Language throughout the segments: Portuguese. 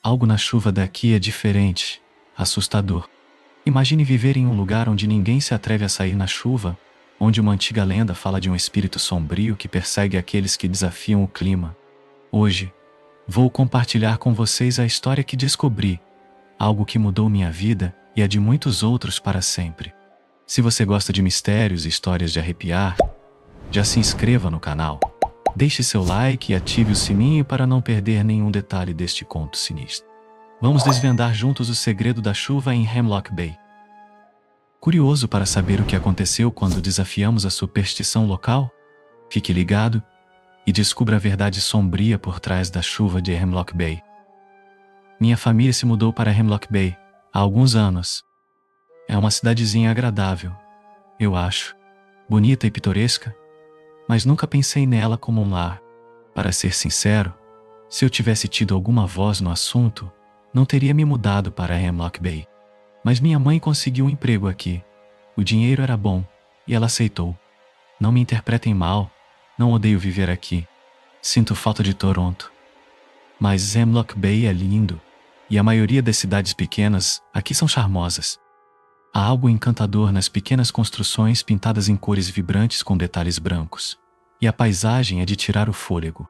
Algo na chuva daqui é diferente, assustador. Imagine viver em um lugar onde ninguém se atreve a sair na chuva, onde uma antiga lenda fala de um espírito sombrio que persegue aqueles que desafiam o clima. Hoje, vou compartilhar com vocês a história que descobri, algo que mudou minha vida e a de muitos outros para sempre. Se você gosta de mistérios e histórias de arrepiar, já se inscreva no canal. Deixe seu like e ative o sininho para não perder nenhum detalhe deste conto sinistro. Vamos desvendar juntos o segredo da chuva em Hemlock Bay. Curioso para saber o que aconteceu quando desafiamos a superstição local? Fique ligado e descubra a verdade sombria por trás da chuva de Hemlock Bay. Minha família se mudou para Hemlock Bay há alguns anos. É uma cidadezinha agradável, eu acho, bonita e pitoresca, mas nunca pensei nela como um lar. Para ser sincero, se eu tivesse tido alguma voz no assunto, não teria me mudado para Hemlock Bay. Mas minha mãe conseguiu um emprego aqui. O dinheiro era bom e ela aceitou. Não me interpretem mal, não odeio viver aqui. Sinto falta de Toronto. Mas Hemlock Bay é lindo, e a maioria das cidades pequenas aqui são charmosas. Há algo encantador nas pequenas construções pintadas em cores vibrantes com detalhes brancos. E a paisagem é de tirar o fôlego.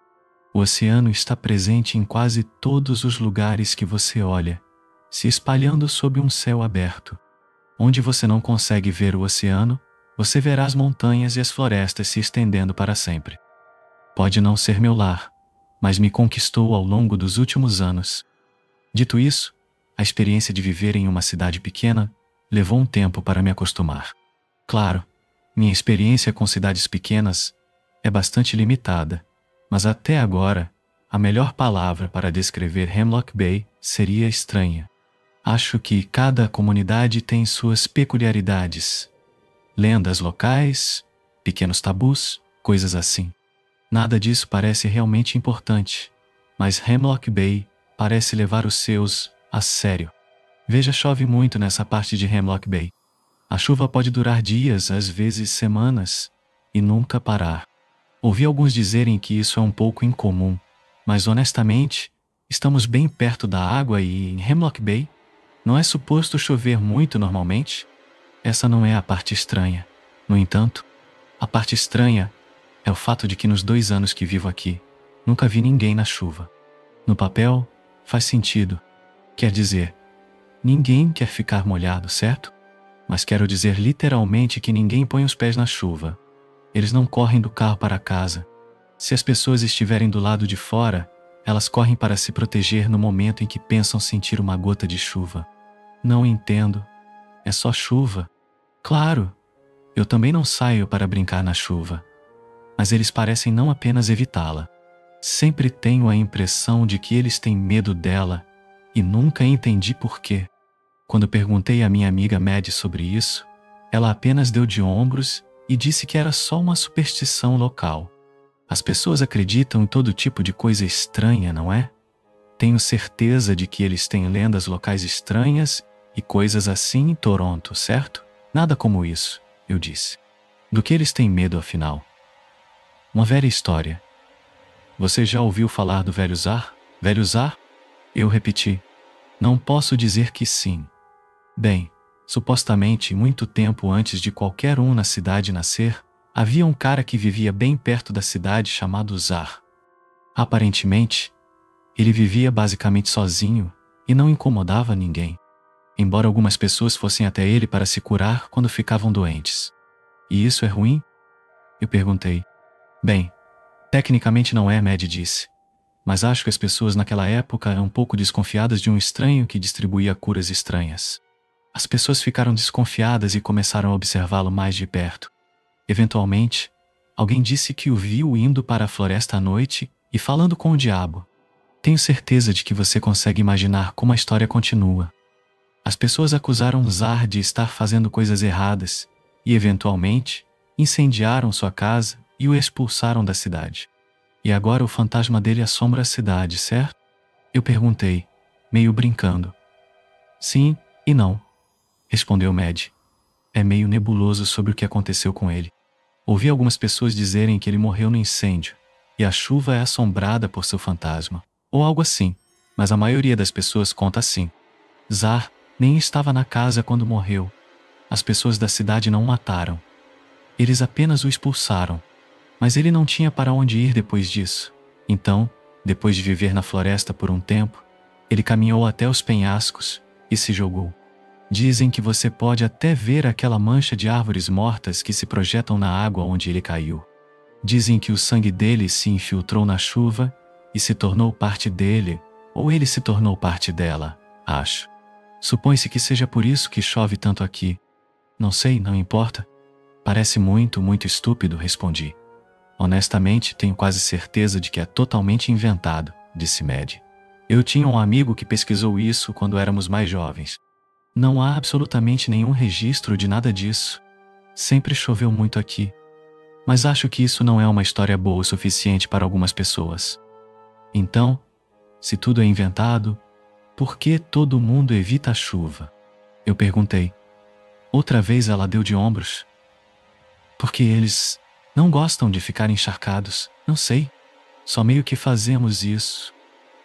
O oceano está presente em quase todos os lugares que você olha, se espalhando sob um céu aberto. Onde você não consegue ver o oceano, você verá as montanhas e as florestas se estendendo para sempre. Pode não ser meu lar, mas me conquistou ao longo dos últimos anos. Dito isso, a experiência de viver em uma cidade pequena levou um tempo para me acostumar. Claro, minha experiência com cidades pequenas é bastante limitada, mas até agora, a melhor palavra para descrever Hemlock Bay seria estranha. Acho que cada comunidade tem suas peculiaridades. Lendas locais, pequenos tabus, coisas assim. Nada disso parece realmente importante, mas Hemlock Bay parece levar os seus a sério. Veja, chove muito nessa parte de Hemlock Bay. A chuva pode durar dias, às vezes semanas, e nunca parar. Ouvi alguns dizerem que isso é um pouco incomum, mas honestamente, estamos bem perto da água e em Hemlock Bay não é suposto chover muito normalmente? Essa não é a parte estranha. No entanto, a parte estranha é o fato de que nos 2 anos que vivo aqui, nunca vi ninguém na chuva. No papel, faz sentido. Quer dizer, ninguém quer ficar molhado, certo? Mas quero dizer literalmente que ninguém põe os pés na chuva. Eles não correm do carro para casa. Se as pessoas estiverem do lado de fora, elas correm para se proteger no momento em que pensam sentir uma gota de chuva. Não entendo. É só chuva. Claro, eu também não saio para brincar na chuva. Mas eles parecem não apenas evitá-la. Sempre tenho a impressão de que eles têm medo dela e nunca entendi por quê. Quando perguntei à minha amiga Maddie sobre isso, ela apenas deu de ombros e disse que era só uma superstição local. As pessoas acreditam em todo tipo de coisa estranha, não é? Tenho certeza de que eles têm lendas locais estranhas e coisas assim em Toronto, certo? Nada como isso, eu disse. Do que eles têm medo, afinal? Uma velha história. Você já ouviu falar do velho Zar? Velho Zar? Eu repeti. Não posso dizer que sim. Bem, supostamente, muito tempo antes de qualquer um na cidade nascer, havia um cara que vivia bem perto da cidade chamado Zar. Aparentemente, ele vivia basicamente sozinho e não incomodava ninguém, embora algumas pessoas fossem até ele para se curar quando ficavam doentes. E isso é ruim? Eu perguntei. Bem, tecnicamente não é, Maddie disse, mas acho que as pessoas naquela época eram um pouco desconfiadas de um estranho que distribuía curas estranhas. As pessoas ficaram desconfiadas e começaram a observá-lo mais de perto. Eventualmente, alguém disse que o viu indo para a floresta à noite e falando com o diabo. Tenho certeza de que você consegue imaginar como a história continua. As pessoas acusaram Zar de estar fazendo coisas erradas e, eventualmente, incendiaram sua casa e o expulsaram da cidade. E agora o fantasma dele assombra a cidade, certo? Eu perguntei, meio brincando. Sim e não, respondeu Maddie. É meio nebuloso sobre o que aconteceu com ele. Ouvi algumas pessoas dizerem que ele morreu no incêndio e a chuva é assombrada por seu fantasma, ou algo assim, mas a maioria das pessoas conta assim. Zar nem estava na casa quando morreu. As pessoas da cidade não o mataram. Eles apenas o expulsaram. Mas ele não tinha para onde ir depois disso. Então, depois de viver na floresta por um tempo, ele caminhou até os penhascos e se jogou. Dizem que você pode até ver aquela mancha de árvores mortas que se projetam na água onde ele caiu. Dizem que o sangue dele se infiltrou na chuva e se tornou parte dele, ou ele se tornou parte dela, acho. Supõe-se que seja por isso que chove tanto aqui. Não sei, não importa. Parece muito, muito estúpido, respondi. Honestamente, tenho quase certeza de que é totalmente inventado, disse Mad. Eu tinha um amigo que pesquisou isso quando éramos mais jovens. Não há absolutamente nenhum registro de nada disso. Sempre choveu muito aqui. Mas acho que isso não é uma história boa o suficiente para algumas pessoas. Então, se tudo é inventado, por que todo mundo evita a chuva? Eu perguntei. Outra vez ela deu de ombros. Porque eles não gostam de ficar encharcados, não sei. Só meio que fazemos isso.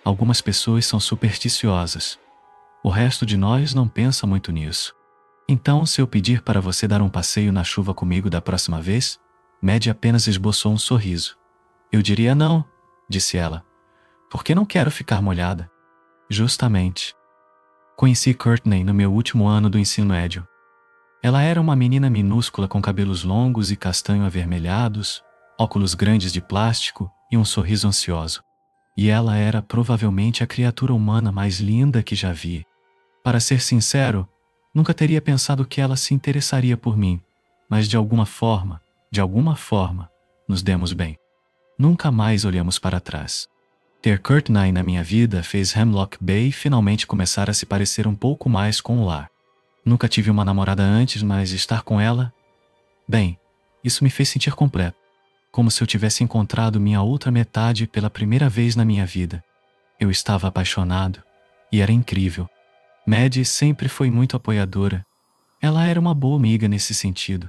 Algumas pessoas são supersticiosas. O resto de nós não pensa muito nisso. Então, se eu pedir para você dar um passeio na chuva comigo da próxima vez, Maddie apenas esboçou um sorriso. Eu diria não, disse ela, porque não quero ficar molhada. Justamente. Conheci Courtney no meu último ano do ensino médio. Ela era uma menina minúscula com cabelos longos e castanho avermelhados, óculos grandes de plástico e um sorriso ansioso. E ela era provavelmente a criatura humana mais linda que já vi. Para ser sincero, nunca teria pensado que ela se interessaria por mim, mas de alguma forma, nos demos bem. Nunca mais olhamos para trás. Ter Courtney na minha vida fez Hemlock Bay finalmente começar a se parecer um pouco mais com o lar. Nunca tive uma namorada antes, mas estar com ela... Bem, isso me fez sentir completo. Como se eu tivesse encontrado minha outra metade pela primeira vez na minha vida. Eu estava apaixonado, e era incrível. Maddie sempre foi muito apoiadora. Ela era uma boa amiga nesse sentido.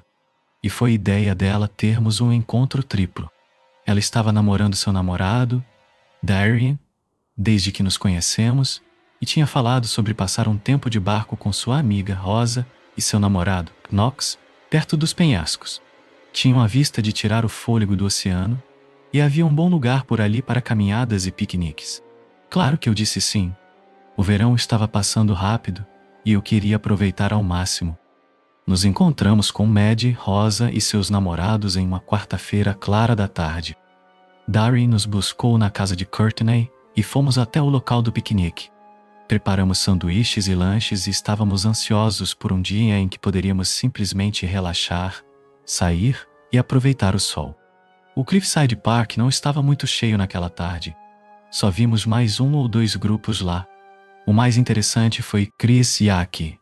E foi ideia dela termos um encontro triplo. Ela estava namorando seu namorado, Darian, desde que nos conhecemos, e tinha falado sobre passar um tempo de barco com sua amiga Rosa e seu namorado, Knox, perto dos penhascos. Tinham a vista de tirar o fôlego do oceano, e havia um bom lugar por ali para caminhadas e piqueniques. Claro que eu disse sim. O verão estava passando rápido, e eu queria aproveitar ao máximo. Nos encontramos com Maddie, Rosa e seus namorados em uma quarta-feira clara da tarde. Darren nos buscou na casa de Courtney e fomos até o local do piquenique. Preparamos sanduíches e lanches e estávamos ansiosos por um dia em que poderíamos simplesmente relaxar, sair e aproveitar o sol. O Cliffside Park não estava muito cheio naquela tarde. Só vimos mais um ou dois grupos lá. O mais interessante foi Chris Yaki,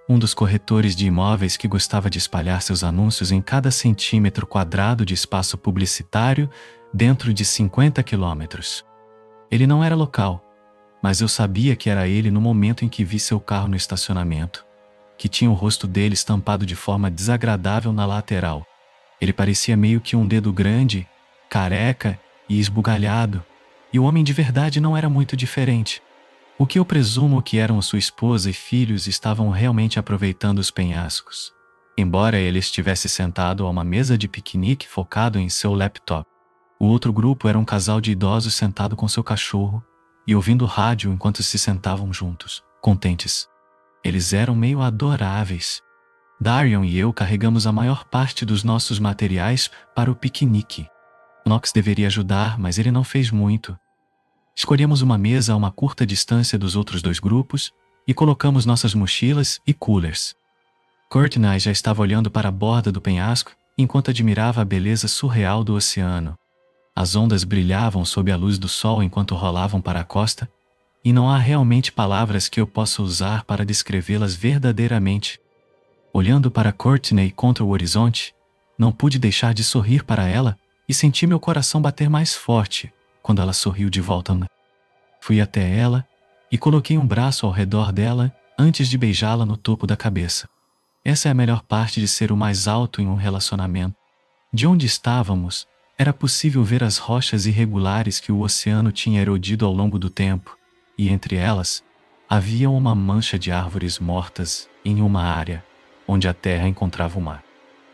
um dos corretores de imóveis que gostava de espalhar seus anúncios em cada centímetro quadrado de espaço publicitário dentro de 50 quilômetros. Ele não era local, mas eu sabia que era ele no momento em que vi seu carro no estacionamento, que tinha o rosto dele estampado de forma desagradável na lateral. Ele parecia meio que um dedo grande, careca e esbugalhado, e o homem de verdade não era muito diferente. O que eu presumo que eram sua esposa e filhos estavam realmente aproveitando os penhascos, embora ele estivesse sentado a uma mesa de piquenique focado em seu laptop. O outro grupo era um casal de idosos sentado com seu cachorro e ouvindo rádio enquanto se sentavam juntos, contentes. Eles eram meio adoráveis. Darian e eu carregamos a maior parte dos nossos materiais para o piquenique. Knox deveria ajudar, mas ele não fez muito. Escolhemos uma mesa a uma curta distância dos outros dois grupos e colocamos nossas mochilas e coolers. Courtney já estava olhando para a borda do penhasco enquanto admirava a beleza surreal do oceano. As ondas brilhavam sob a luz do sol enquanto rolavam para a costa, e não há realmente palavras que eu possa usar para descrevê-las verdadeiramente. Olhando para Courtney contra o horizonte, não pude deixar de sorrir para ela e senti meu coração bater mais forte quando ela sorriu de volta. Fui até ela e coloquei um braço ao redor dela antes de beijá-la no topo da cabeça. Essa é a melhor parte de ser o mais alto em um relacionamento. De onde estávamos, era possível ver as rochas irregulares que o oceano tinha erodido ao longo do tempo, e entre elas havia uma mancha de árvores mortas em uma área onde a terra encontrava o mar.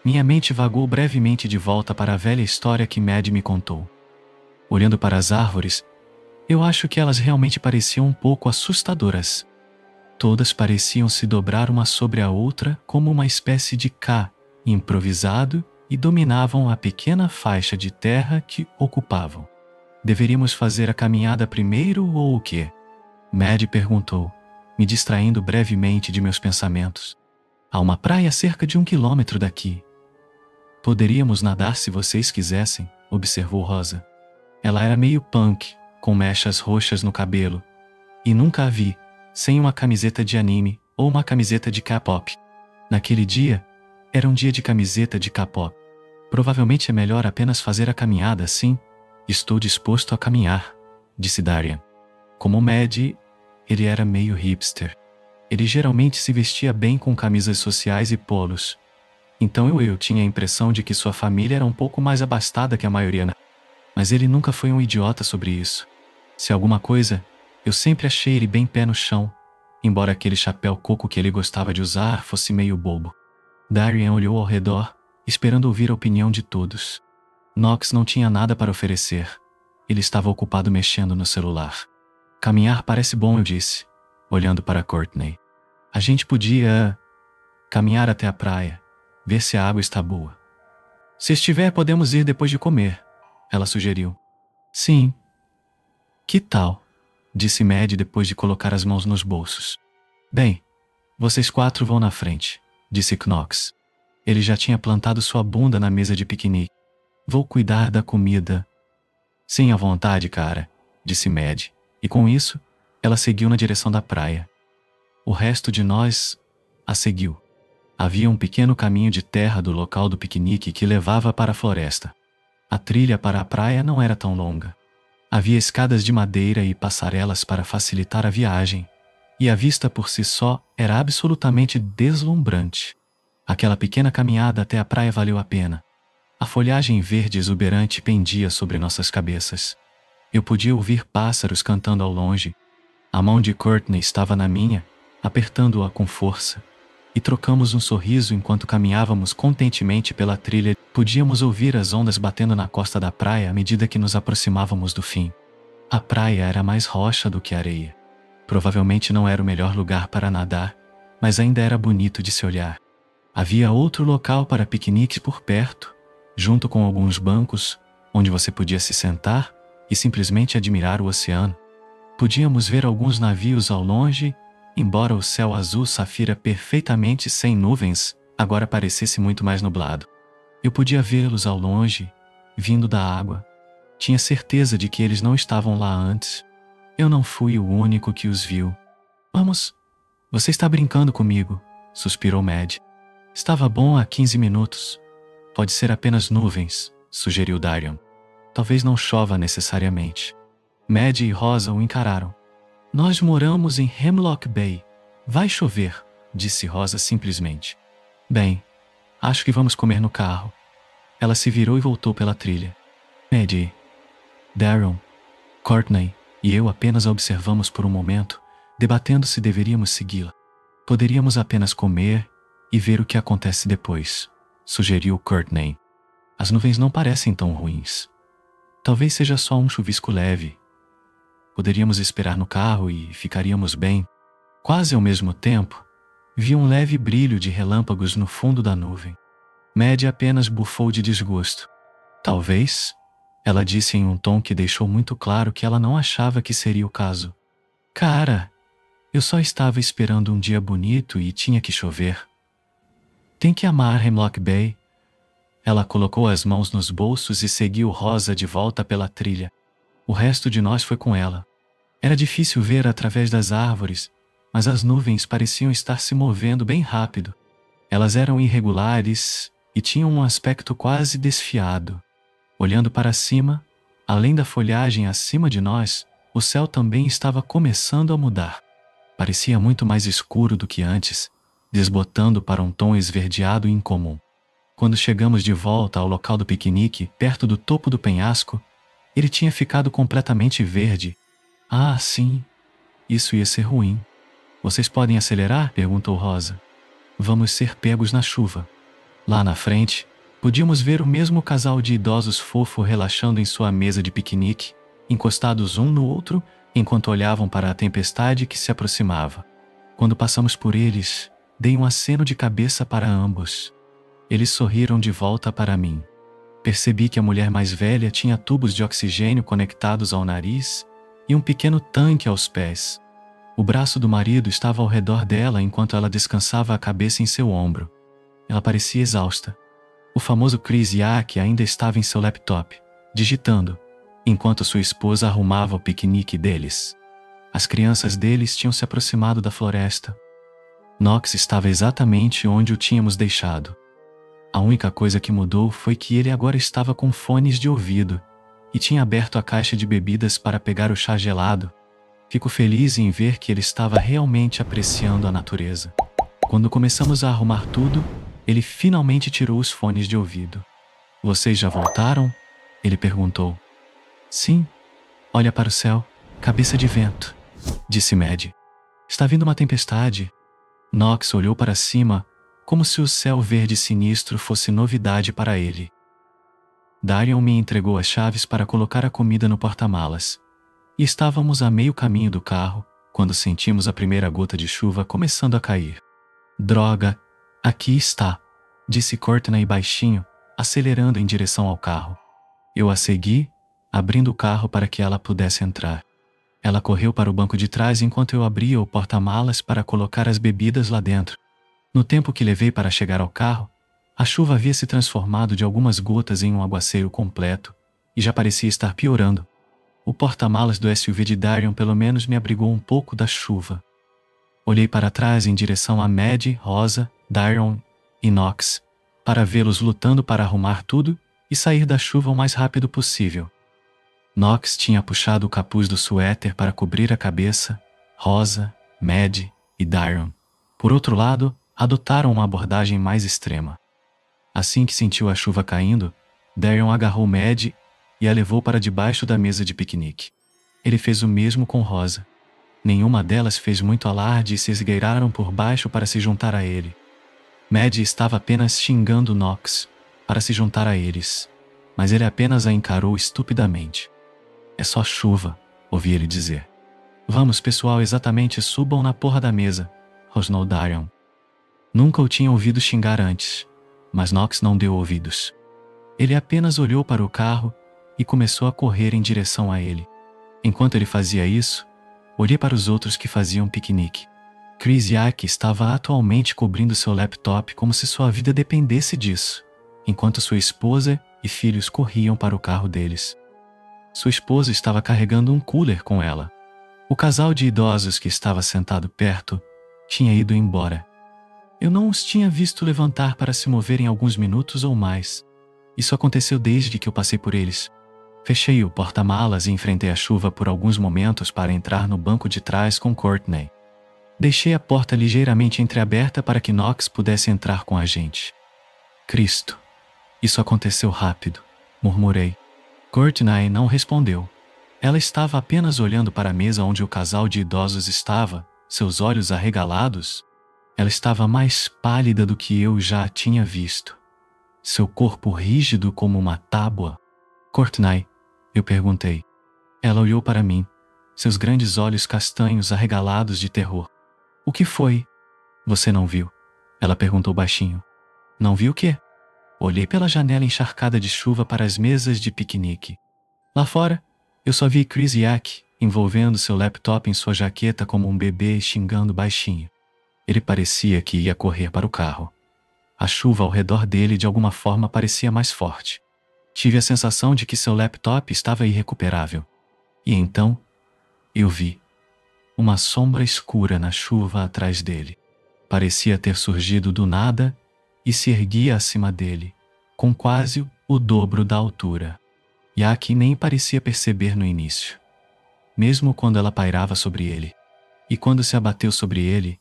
Minha mente vagou brevemente de volta para a velha história que Maddie me contou. Olhando para as árvores, eu acho que elas realmente pareciam um pouco assustadoras. Todas pareciam se dobrar uma sobre a outra como uma espécie de K improvisado e dominavam a pequena faixa de terra que ocupavam. Deveríamos fazer a caminhada primeiro ou o quê? Maddie perguntou, me distraindo brevemente de meus pensamentos. Há uma praia a cerca de 1 quilômetro daqui. Poderíamos nadar se vocês quisessem, observou Rosa. Ela era meio punk, com mechas roxas no cabelo, e nunca a vi sem uma camiseta de anime ou uma camiseta de K-pop. Naquele dia, era um dia de camiseta de K-pop. Provavelmente é melhor apenas fazer a caminhada assim. Estou disposto a caminhar, disse Darian. Como Maddie, ele era meio hipster. Ele geralmente se vestia bem com camisas sociais e polos. Então eu tinha a impressão de que sua família era um pouco mais abastada que a maioria. Mas ele nunca foi um idiota sobre isso. Se alguma coisa, eu sempre achei ele bem pé no chão, embora aquele chapéu coco que ele gostava de usar fosse meio bobo. Darian olhou ao redor, esperando ouvir a opinião de todos. Knox não tinha nada para oferecer. Ele estava ocupado mexendo no celular. Caminhar parece bom, eu disse, olhando para Courtney. A gente podia caminhar até a praia, ver se a água está boa. Se estiver, podemos ir depois de comer, ela sugeriu. Sim. Que tal? Disse Maddie depois de colocar as mãos nos bolsos. Bem, vocês 4 vão na frente, disse Knox. Ele já tinha plantado sua bunda na mesa de piquenique. Vou cuidar da comida. Sim, à vontade, cara, disse Maddie, e com isso, ela seguiu na direção da praia. O resto de nós a seguiu. Havia um pequeno caminho de terra do local do piquenique que levava para a floresta. A trilha para a praia não era tão longa. Havia escadas de madeira e passarelas para facilitar a viagem, e a vista por si só era absolutamente deslumbrante. Aquela pequena caminhada até a praia valeu a pena. A folhagem verde exuberante pendia sobre nossas cabeças. Eu podia ouvir pássaros cantando ao longe. A mão de Courtney estava na minha, apertando-a com força, e trocamos um sorriso enquanto caminhávamos contentemente pela trilha. Podíamos ouvir as ondas batendo na costa da praia à medida que nos aproximávamos do fim. A praia era mais rocha do que areia. Provavelmente não era o melhor lugar para nadar, mas ainda era bonito de se olhar. Havia outro local para piqueniques por perto, junto com alguns bancos, onde você podia se sentar e simplesmente admirar o oceano. Podíamos ver alguns navios ao longe, embora o céu azul safira perfeitamente sem nuvens agora parecesse muito mais nublado. Eu podia vê-los ao longe, vindo da água. Tinha certeza de que eles não estavam lá antes. Eu não fui o único que os viu. Vamos, você está brincando comigo, suspirou Maddie. Estava bom há 15 minutos. Pode ser apenas nuvens, sugeriu Darian. Talvez não chova necessariamente. Maddie e Rosa o encararam. Nós moramos em Hemlock Bay. Vai chover, disse Rosa simplesmente. Bem, acho que vamos comer no carro. Ela se virou e voltou pela trilha. Maddie, Darian, Courtney e eu apenas a observamos por um momento, debatendo se deveríamos segui-la. Poderíamos apenas comer e ver o que acontece depois, sugeriu Courtney. As nuvens não parecem tão ruins. Talvez seja só um chuvisco leve. Poderíamos esperar no carro e ficaríamos bem. Quase ao mesmo tempo, vi um leve brilho de relâmpagos no fundo da nuvem. Maddie apenas bufou de desgosto. Talvez, ela disse em um tom que deixou muito claro que ela não achava que seria o caso. Cara, eu só estava esperando um dia bonito e tinha que chover. Tem que amar Hemlock Bay. Ela colocou as mãos nos bolsos e seguiu Rosa de volta pela trilha. O resto de nós foi com ela. Era difícil ver através das árvores, mas as nuvens pareciam estar se movendo bem rápido. Elas eram irregulares e tinham um aspecto quase desfiado. Olhando para cima, além da folhagem acima de nós, o céu também estava começando a mudar. Parecia muito mais escuro do que antes, desbotando para um tom esverdeado e incomum. Quando chegamos de volta ao local do piquenique, perto do topo do penhasco, ele tinha ficado completamente verde. Ah, sim, Isso ia ser ruim. Vocês podem acelerar? Perguntou Rosa. Vamos ser pegos na chuva. Lá na frente, podíamos ver o mesmo casal de idosos fofo relaxando em sua mesa de piquenique, encostados um no outro, enquanto olhavam para a tempestade que se aproximava. Quando passamos por eles, dei um aceno de cabeça para ambos. Eles sorriram de volta para mim. Percebi que a mulher mais velha tinha tubos de oxigênio conectados ao nariz e um pequeno tanque aos pés. O braço do marido estava ao redor dela enquanto ela descansava a cabeça em seu ombro. Ela parecia exausta. O famoso Chris Yack ainda estava em seu laptop, digitando, enquanto sua esposa arrumava o piquenique deles. As crianças deles tinham se aproximado da floresta. Knox estava exatamente onde o tínhamos deixado. A única coisa que mudou foi que ele agora estava com fones de ouvido e tinha aberto a caixa de bebidas para pegar o chá gelado. Fico feliz em ver que ele estava realmente apreciando a natureza. Quando começamos a arrumar tudo, ele finalmente tirou os fones de ouvido. Vocês já voltaram? Ele perguntou. Sim. Olha para o céu, cabeça de vento, disse Maddie. Está vindo uma tempestade. Knox olhou para cima, como se o céu verde sinistro fosse novidade para ele. Darion me entregou as chaves para colocar a comida no porta-malas. E estávamos a meio caminho do carro, quando sentimos a primeira gota de chuva começando a cair. Droga, aqui está, disse Courtney baixinho, acelerando em direção ao carro. Eu a segui, abrindo o carro para que ela pudesse entrar. Ela correu para o banco de trás enquanto eu abria o porta-malas para colocar as bebidas lá dentro. No tempo que levei para chegar ao carro, a chuva havia se transformado de algumas gotas em um aguaceiro completo e já parecia estar piorando. O porta-malas do SUV de Darion pelo menos me abrigou um pouco da chuva. Olhei para trás em direção a Maddie, Rosa, Darion e Knox, para vê-los lutando para arrumar tudo e sair da chuva o mais rápido possível. Knox tinha puxado o capuz do suéter para cobrir a cabeça. Rosa, Maddie e Darion, por outro lado, adotaram uma abordagem mais extrema. Assim que sentiu a chuva caindo, Darion agarrou Maddie e a levou para debaixo da mesa de piquenique. Ele fez o mesmo com Rosa. Nenhuma delas fez muito alarde e se esgueiraram por baixo para se juntar a ele. Maddie estava apenas xingando Knox para se juntar a eles, mas ele apenas a encarou estupidamente. É só chuva, ouvi ele dizer. Vamos, pessoal, exatamente subam na porra da mesa, rosnou Darion. Nunca o tinha ouvido xingar antes, mas Knox não deu ouvidos. Ele apenas olhou para o carro e começou a correr em direção a ele. Enquanto ele fazia isso, olhei para os outros que faziam piquenique. Chris Yack estava atualmente cobrindo seu laptop como se sua vida dependesse disso, enquanto sua esposa e filhos corriam para o carro deles. Sua esposa estava carregando um cooler com ela. O casal de idosos que estava sentado perto tinha ido embora. Eu não os tinha visto levantar para se mover em alguns minutos ou mais. Isso aconteceu desde que eu passei por eles. Fechei o porta-malas e enfrentei a chuva por alguns momentos para entrar no banco de trás com Courtney. Deixei a porta ligeiramente entreaberta para que Knox pudesse entrar com a gente. Cristo! Isso aconteceu rápido, murmurei. Courtney não respondeu. Ela estava apenas olhando para a mesa onde o casal de idosos estava, seus olhos arregalados. Ela estava mais pálida do que eu já a tinha visto. Seu corpo rígido como uma tábua. Courtney, eu perguntei. Ela olhou para mim, seus grandes olhos castanhos arregalados de terror. O que foi? Você não viu? Ela perguntou baixinho. Não viu o quê? Olhei pela janela encharcada de chuva para as mesas de piquenique. Lá fora, eu só vi Chris Yack envolvendo seu laptop em sua jaqueta como um bebê e xingando baixinho. Ele parecia que ia correr para o carro. A chuva ao redor dele de alguma forma parecia mais forte. Tive a sensação de que seu laptop estava irrecuperável. E então, eu vi uma sombra escura na chuva atrás dele. Parecia ter surgido do nada e se erguia acima dele, com quase o dobro da altura. Yack nem parecia perceber no início, mesmo quando ela pairava sobre ele. E quando se abateu sobre ele,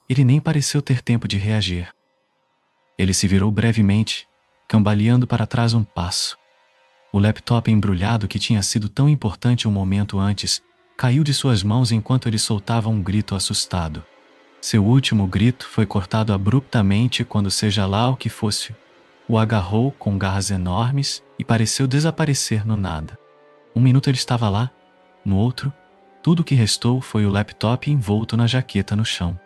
ele nem pareceu ter tempo de reagir. Ele se virou brevemente, cambaleando para trás um passo. O laptop embrulhado que tinha sido tão importante um momento antes caiu de suas mãos enquanto ele soltava um grito assustado. Seu último grito foi cortado abruptamente quando seja lá o que fosse o agarrou com garras enormes e pareceu desaparecer no nada. Um minuto ele estava lá, no outro, tudo o que restou foi o laptop envolto na jaqueta no chão.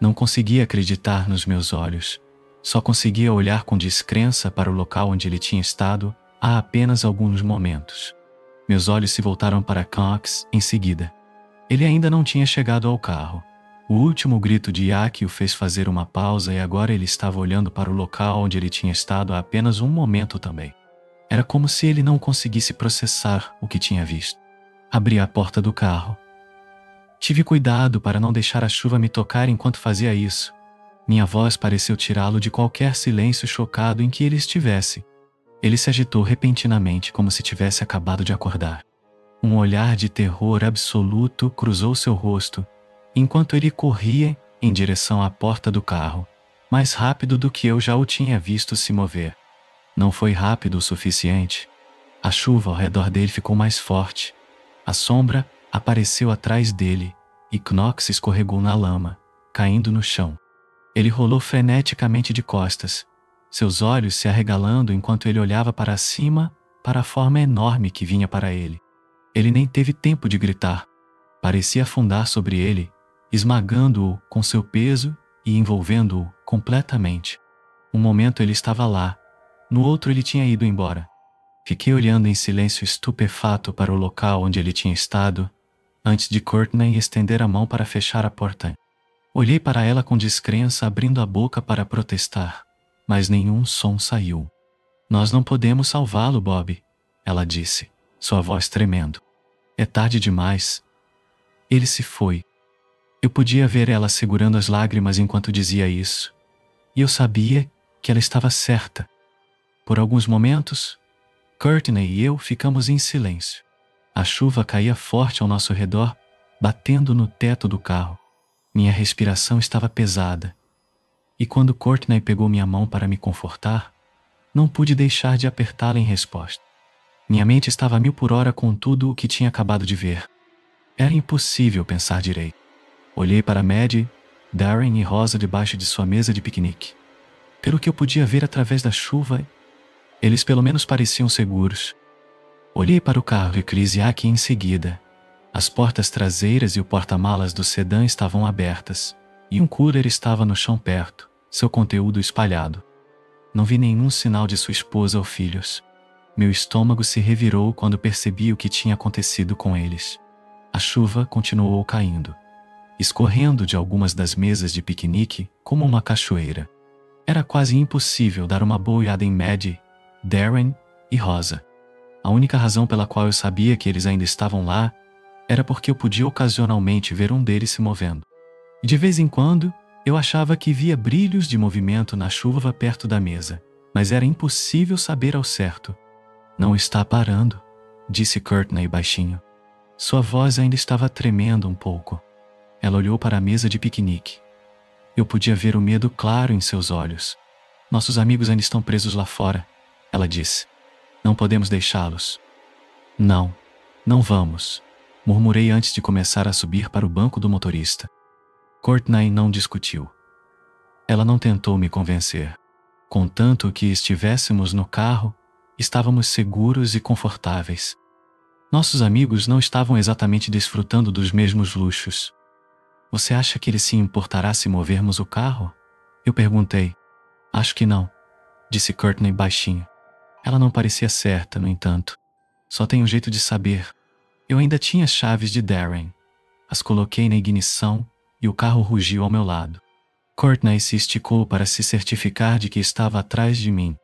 Não conseguia acreditar nos meus olhos. Só conseguia olhar com descrença para o local onde ele tinha estado há apenas alguns momentos. Meus olhos se voltaram para Knox em seguida. Ele ainda não tinha chegado ao carro. O último grito de Yaki o fez fazer uma pausa e agora ele estava olhando para o local onde ele tinha estado há apenas um momento também. Era como se ele não conseguisse processar o que tinha visto. Abri a porta do carro. Tive cuidado para não deixar a chuva me tocar enquanto fazia isso. Minha voz pareceu tirá-lo de qualquer silêncio chocado em que ele estivesse. Ele se agitou repentinamente como se tivesse acabado de acordar. Um olhar de terror absoluto cruzou seu rosto, enquanto ele corria em direção à porta do carro, mais rápido do que eu já o tinha visto se mover. Não foi rápido o suficiente. A chuva ao redor dele ficou mais forte. A sombra apareceu atrás dele e Knox escorregou na lama, caindo no chão. Ele rolou freneticamente de costas, seus olhos se arregalando enquanto ele olhava para cima, para a forma enorme que vinha para ele. Ele nem teve tempo de gritar. Parecia afundar sobre ele, esmagando-o com seu peso e envolvendo-o completamente. Um momento ele estava lá, no outro ele tinha ido embora. Fiquei olhando em silêncio estupefato para o local onde ele tinha estado, antes de Courtney estender a mão para fechar a porta. Olhei para ela com descrença, abrindo a boca para protestar, mas nenhum som saiu. "Nós não podemos salvá-lo, Bob", ela disse, sua voz tremendo. "É tarde demais." Ele se foi. Eu podia ver ela segurando as lágrimas enquanto dizia isso, e eu sabia que ela estava certa. Por alguns momentos, Courtney e eu ficamos em silêncio. A chuva caía forte ao nosso redor, batendo no teto do carro. Minha respiração estava pesada, e quando Courtney pegou minha mão para me confortar, não pude deixar de apertá-la em resposta. Minha mente estava a 1000 por hora com tudo o que tinha acabado de ver. Era impossível pensar direito. Olhei para Maddie, Darren e Rosa debaixo de sua mesa de piquenique. Pelo que eu podia ver através da chuva, eles pelo menos pareciam seguros. Olhei para o carro de Chris e Aki em seguida. As portas traseiras e o porta-malas do sedã estavam abertas, e um cooler estava no chão perto, seu conteúdo espalhado. Não vi nenhum sinal de sua esposa ou filhos. Meu estômago se revirou quando percebi o que tinha acontecido com eles. A chuva continuou caindo, escorrendo de algumas das mesas de piquenique como uma cachoeira. Era quase impossível dar uma boa olhada em Maddie, Darren e Rosa. A única razão pela qual eu sabia que eles ainda estavam lá era porque eu podia ocasionalmente ver um deles se movendo. E de vez em quando, eu achava que via brilhos de movimento na chuva perto da mesa, mas era impossível saber ao certo. "Não está parando", disse Courtney baixinho. Sua voz ainda estava tremendo um pouco. Ela olhou para a mesa de piquenique. Eu podia ver o medo claro em seus olhos. "Nossos amigos ainda estão presos lá fora", ela disse. "Não podemos deixá-los." Não vamos", murmurei antes de começar a subir para o banco do motorista. Courtney não discutiu. Ela não tentou me convencer. Contanto que estivéssemos no carro, estávamos seguros e confortáveis. Nossos amigos não estavam exatamente desfrutando dos mesmos luxos. "Você acha que ele se importará se movermos o carro?" Eu perguntei. "Acho que não", disse Courtney baixinho. Ela não parecia certa, no entanto. "Só tem um jeito de saber." Eu ainda tinha as chaves de Darren. As coloquei na ignição e o carro rugiu ao meu lado. Courtney se esticou para se certificar de que estava atrás de mim.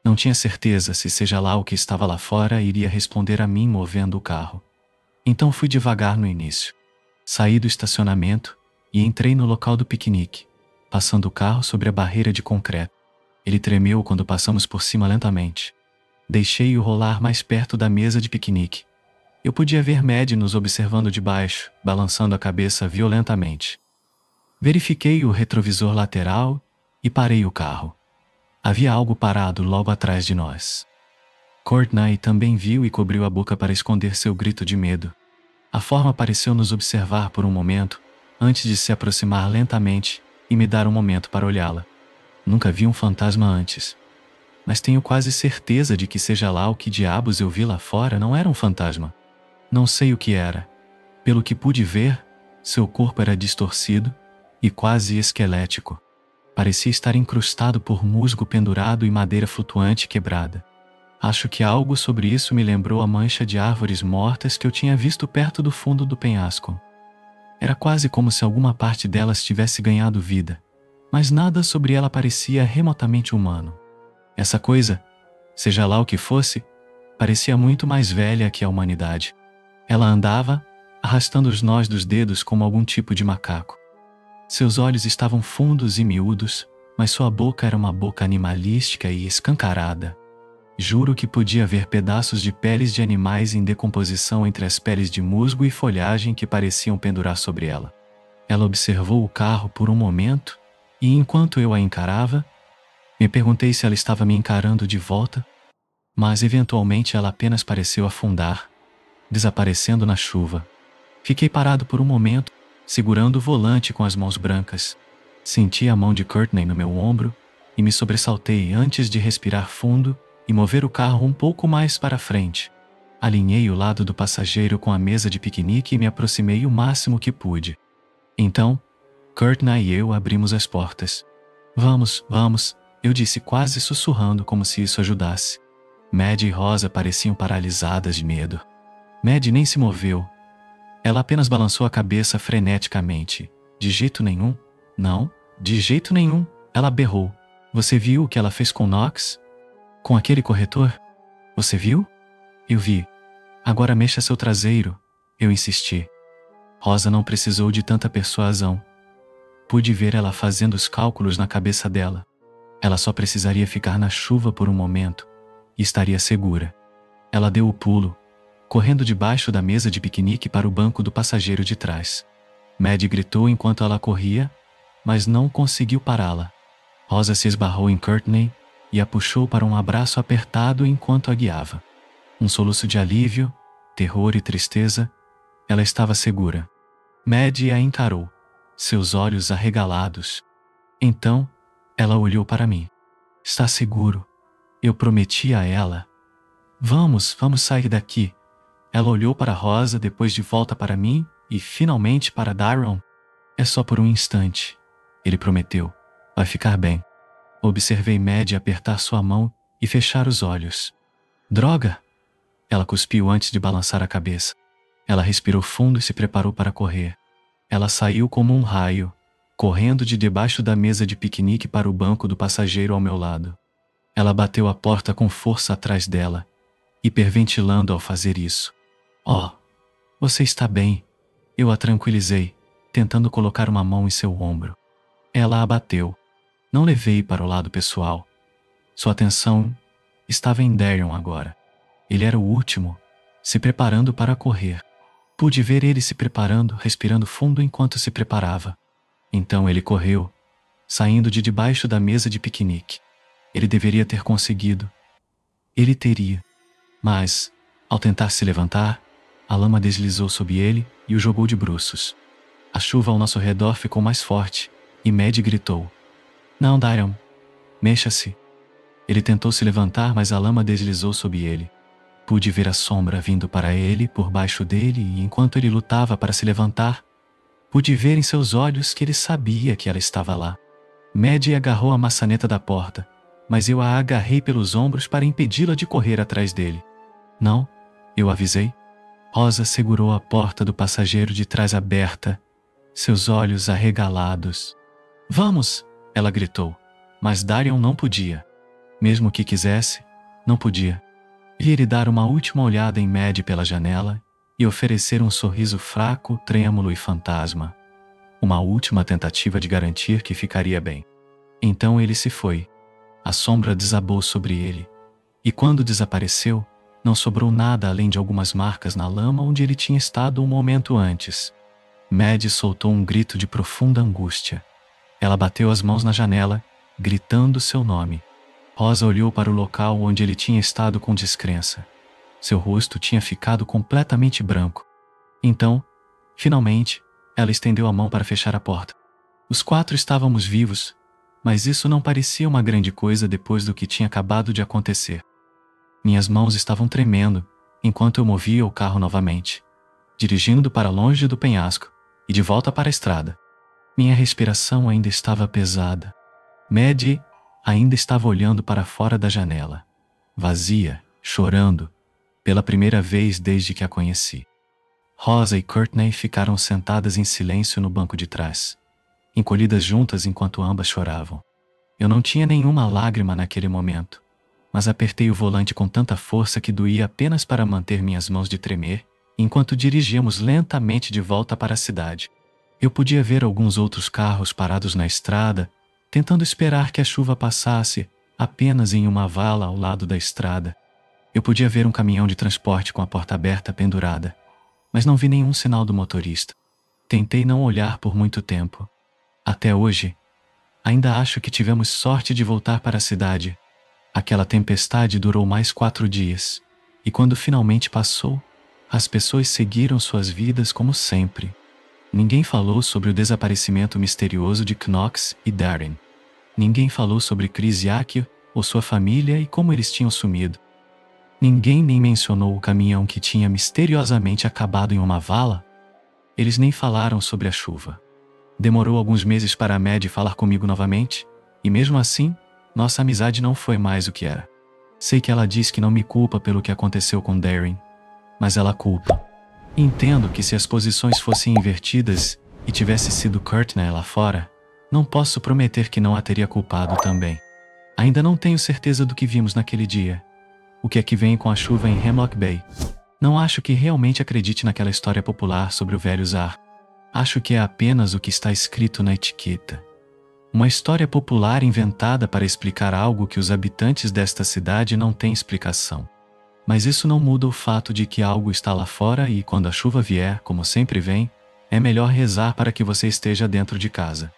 Não tinha certeza se seja lá o que estava lá fora iria responder a mim movendo o carro. Então fui devagar no início. Saí do estacionamento e entrei no local do piquenique, passando o carro sobre a barreira de concreto. Ele tremeu quando passamos por cima lentamente. Deixei-o rolar mais perto da mesa de piquenique. Eu podia ver Maddie nos observando de baixo, balançando a cabeça violentamente. Verifiquei o retrovisor lateral e parei o carro. Havia algo parado logo atrás de nós. Courtney também viu e cobriu a boca para esconder seu grito de medo. A forma pareceu nos observar por um momento, antes de se aproximar lentamente e me dar um momento para olhá-la. Nunca vi um fantasma antes, mas tenho quase certeza de que seja lá o que diabos eu vi lá fora não era um fantasma. Não sei o que era. Pelo que pude ver, seu corpo era distorcido e quase esquelético. Parecia estar incrustado por musgo pendurado e madeira flutuante quebrada. Acho que algo sobre isso me lembrou a mancha de árvores mortas que eu tinha visto perto do fundo do penhasco. Era quase como se alguma parte delas tivesse ganhado vida, mas nada sobre ela parecia remotamente humano. Essa coisa, seja lá o que fosse, parecia muito mais velha que a humanidade. Ela andava, arrastando os nós dos dedos como algum tipo de macaco. Seus olhos estavam fundos e miúdos, mas sua boca era uma boca animalística e escancarada. Juro que podia ver pedaços de peles de animais em decomposição entre as peles de musgo e folhagem que pareciam pendurar sobre ela. Ela observou o carro por um momento e, enquanto eu a encarava, me perguntei se ela estava me encarando de volta, mas eventualmente ela apenas pareceu afundar, desaparecendo na chuva. Fiquei parado por um momento, segurando o volante com as mãos brancas. Senti a mão de Courtney no meu ombro e me sobressaltei antes de respirar fundo e mover o carro um pouco mais para frente. Alinhei o lado do passageiro com a mesa de piquenique e me aproximei o máximo que pude. Então, Courtney e eu abrimos as portas. Vamos, vamos, eu disse quase sussurrando como se isso ajudasse. Mad e Rosa pareciam paralisadas de medo. Mad nem se moveu. Ela apenas balançou a cabeça freneticamente. De jeito nenhum? Não, de jeito nenhum, ela berrou. Você viu o que ela fez com Knox? Com aquele corretor? Você viu? Eu vi. Agora mexa seu traseiro, eu insisti. Rosa não precisou de tanta persuasão. Pude ver ela fazendo os cálculos na cabeça dela. Ela só precisaria ficar na chuva por um momento e estaria segura. Ela deu o pulo, correndo debaixo da mesa de piquenique para o banco do passageiro de trás. Mad gritou enquanto ela corria, mas não conseguiu pará-la. Rosa se esbarrou em Courtney e a puxou para um abraço apertado enquanto a guiava. Um soluço de alívio, terror e tristeza, ela estava segura. Mad a encarou, seus olhos arregalados. Então, ela olhou para mim. Está seguro. Eu prometi a ela. Vamos sair daqui. Ela olhou para Rosa, depois de volta para mim e finalmente para Daryl. É só por um instante. Ele prometeu. Vai ficar bem. Observei Mad apertar sua mão e fechar os olhos. Droga! Ela cuspiu antes de balançar a cabeça. Ela respirou fundo e se preparou para correr. Ela saiu como um raio, correndo de debaixo da mesa de piquenique para o banco do passageiro ao meu lado. Ela bateu a porta com força atrás dela, hiperventilando ao fazer isso. Oh, você está bem. Eu a tranquilizei, tentando colocar uma mão em seu ombro. Ela a bateu. Não levei para o lado pessoal. Sua atenção estava em Darion agora. Ele era o último, se preparando para correr. Pude ver ele se preparando, respirando fundo enquanto se preparava. Então ele correu, saindo de debaixo da mesa de piquenique. Ele deveria ter conseguido. Ele teria. Mas, ao tentar se levantar, a lama deslizou sob ele e o jogou de bruços. A chuva ao nosso redor ficou mais forte e Mad gritou. Não, Darion. Mexa-se. Ele tentou se levantar, mas a lama deslizou sob ele. Pude ver a sombra vindo para ele, por baixo dele, e enquanto ele lutava para se levantar, pude ver em seus olhos que ele sabia que ela estava lá. Mad agarrou a maçaneta da porta, mas eu a agarrei pelos ombros para impedi-la de correr atrás dele. Não, eu avisei. Rosa segurou a porta do passageiro de trás aberta, seus olhos arregalados. Vamos! Ela gritou, mas Darion não podia. Mesmo que quisesse, não podia. Vi ele dar uma última olhada em Mad pela janela e oferecer um sorriso fraco, trêmulo e fantasma. Uma última tentativa de garantir que ficaria bem. Então ele se foi. A sombra desabou sobre ele, e quando desapareceu, não sobrou nada além de algumas marcas na lama onde ele tinha estado um momento antes. Mad soltou um grito de profunda angústia. Ela bateu as mãos na janela, gritando seu nome. Rosa olhou para o local onde ele tinha estado com descrença. Seu rosto tinha ficado completamente branco. Então, finalmente, ela estendeu a mão para fechar a porta. Os 4 estávamos vivos, mas isso não parecia uma grande coisa depois do que tinha acabado de acontecer. Minhas mãos estavam tremendo enquanto eu movia o carro novamente, dirigindo para longe do penhasco e de volta para a estrada. Minha respiração ainda estava pesada. Maddie ainda estava olhando para fora da janela, vazia, chorando, pela primeira vez desde que a conheci. Rosa e Courtney ficaram sentadas em silêncio no banco de trás, encolhidas juntas enquanto ambas choravam. Eu não tinha nenhuma lágrima naquele momento, mas apertei o volante com tanta força que doía apenas para manter minhas mãos de tremer, enquanto dirigíamos lentamente de volta para a cidade. Eu podia ver alguns outros carros parados na estrada, tentando esperar que a chuva passasse apenas em uma vala ao lado da estrada. Eu podia ver um caminhão de transporte com a porta aberta pendurada, mas não vi nenhum sinal do motorista. Tentei não olhar por muito tempo. Até hoje, ainda acho que tivemos sorte de voltar para a cidade. Aquela tempestade durou mais 4 dias, e quando finalmente passou, as pessoas seguiram suas vidas como sempre. Ninguém falou sobre o desaparecimento misterioso de Knox e Darren. Ninguém falou sobre Chris Yack ou sua família e como eles tinham sumido. Ninguém nem mencionou o caminhão que tinha misteriosamente acabado em uma vala. Eles nem falaram sobre a chuva. Demorou alguns meses para a Maddie falar comigo novamente, e mesmo assim, nossa amizade não foi mais o que era. Sei que ela diz que não me culpa pelo que aconteceu com Darren, mas ela culpa. Entendo que se as posições fossem invertidas e tivesse sido Courtney lá fora, não posso prometer que não a teria culpado também. Ainda não tenho certeza do que vimos naquele dia. O que é que vem com a chuva em Hemlock Bay? Não acho que realmente acredite naquela história popular sobre o velho Zar. Acho que é apenas o que está escrito na etiqueta. Uma história popular inventada para explicar algo que os habitantes desta cidade não têm explicação. Mas isso não muda o fato de que algo está lá fora e, quando a chuva vier, como sempre vem, é melhor rezar para que você esteja dentro de casa.